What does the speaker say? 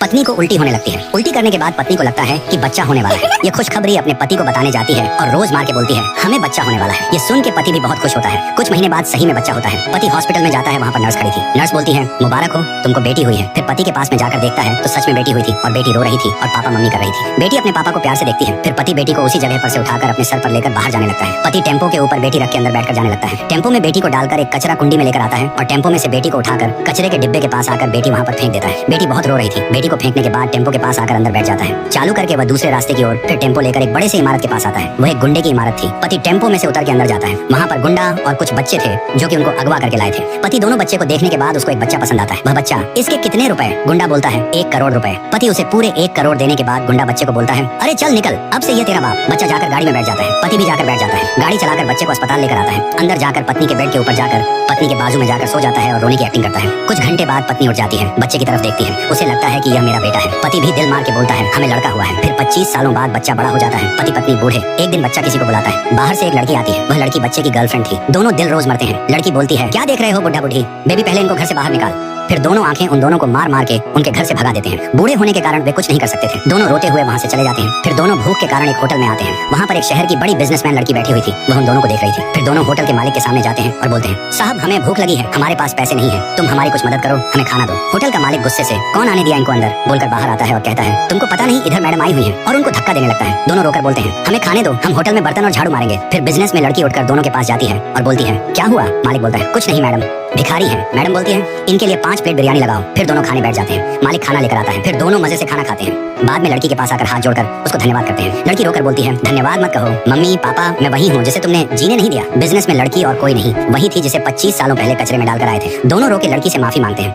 पत्नी को उल्टी होने लगती है। उल्टी करने के बाद पत्नी को लगता है कि बच्चा होने वाला है। ये खुशखबरी अपने पति को बताने जाती है और रोज मार के बोलती है हमें बच्चा होने वाला है। ये सुन के पति भी बहुत खुश होता है। कुछ महीने बाद सही में बच्चा होता है। पति हॉस्पिटल में जाता है, वहाँ पर नर्स खड़ी थी। नर्स बोलती है मुबारक हो, तुमको बेटी हुई है। फिर पति के पास में जाकर देखता है तो सच में बेटी हुई थी और बेटी रो रही थी और पापा मम्मी कर रही थी। बेटी अपने पापा को प्यार से देखती है। फिर पति बेटी को उसी जगह पर से उठाकर अपने सर पर लेकर बाहर जाने लगता है। पति टेम्पो के ऊपर बेटी रख के अंदर बैठकर जाने लगता है। टेम्पो में बेटी को डालकर एक कचरा कुंडी में लेकर आता है और टेम्पो में से बेटी को उठाकर कचरे के डिब्बे के पास आकर बेटी वहाँ पर फेंक देता है। बेटी बहुत रो रही थी। बेटी को फेंकने के बाद टेम्पो के पास आकर अंदर बैठ जाता है। चालू करके वह दूसरे रास्ते की ओर फिर टेम्पो लेकर एक बड़े से इमारत के पास आता है। वह एक गुंडे की इमारत थी। पति टेम्पो में से उतर के अंदर जाता है। वहाँ पर गुंडा और कुछ बच्चे थे जो कि उनको अगवा करके लाए थे। पति दोनों बच्चे को देखने के बाद उसको एक बच्चा पसंद आता है। वह बच्चा, इसके कितने रुपए? गुंडा बोलता है 1 करोड़ रुपए। पति उसे पूरे 1 करोड़ देने के बाद गुंडा बच्चे को बोलता है अरे चल निकल, अब से ये तेरा बाप। बच्चा जाकर गाड़ी में बैठ जाता है। पति भी जाकर बैठ जाता है। गाड़ी चलाकर बच्चे को अस्पताल लेकर आता है। अंदर जाकर पत्नी के बेड के ऊपर जाकर पत्नी के बाजू में जाकर सो जाता है और रोने की एक्टिंग करता है। कुछ घंटे बाद पत्नी उठ जाती है, बच्चे की तरफ देखती है। उसे लगता है कि यह मेरा बेटा है। पति भी दिल मार के बोलता है हमें लड़का हुआ है। फिर 25 सालों बाद बच्चा बड़ा हो जाता है। पति पत्नी बूढ़े। एक दिन बच्चा किसी को बुलाता है। बाहर से एक लड़की आती है। वह लड़की बच्चे की गर्लफ्रेंड थी। दोनों दिल रोज मरते हैं। लड़की बोलती है क्या देख रहे हो बुढ़ा बुढ़ी, बेबी पहले इनको घर से बाहर निकाल। फिर दोनों आंखें उन दोनों को मार मार के उनके घर से भगा देते हैं। बूढ़े होने के कारण वे कुछ नहीं कर सकते थे। दोनों रोते हुए वहाँ से चले जाते हैं। फिर दोनों भूख के कारण एक होटल में आते हैं। वहाँ पर एक शहर की बड़ी बिजनेसमैन लड़की बैठी हुई थी। वह उन दोनों को देख रही थी। फिर दोनों होटल के मालिक के सामने जाते हैं और बोलते हैं साहब हमें भूख लगी है, हमारे पास पैसे नहीं है, तुम हमारी कुछ मदद करो, हमें खाना दो। होटल का मालिक गुस्से से कौन आने दिया इनको अंदर बोलकर बाहर आता है और कहता है तुमको पता नहीं इधर मैडम आई हुई है, और उनको धक्का देने लगता है। दोनों रोकर बोलते हैं हमें खाने दो, हम होटल में बर्तन और झाड़ू मारेंगे। फिर बिजनेस में लड़की उठकर दोनों के पास जाती है और बोलती है क्या हुआ? मालिक बोलता है कुछ नहीं मैडम, भिखारी है। मैडम बोलती है इनके लिए 5 प्लेट बिरयानी लगाओ। फिर दोनों खाने बैठ जाते हैं। मालिक खाना लेकर आता है। फिर दोनों मजे से खाना खाते हैं। बाद में लड़की के पास आकर हाथ जोड़कर उसको धन्यवाद करते हैं। लड़की रोकर बोलती है धन्यवाद मत कहो, मम्मी पापा मैं वही हूँ जिसे तुमने जीने नहीं दिया। बिजनेस में लड़की और कोई नहीं, वही थी जिसे 25 सालों पहले कचरे में डालकर आए थे। दोनों रो के लड़की से माफी मांगते हैं।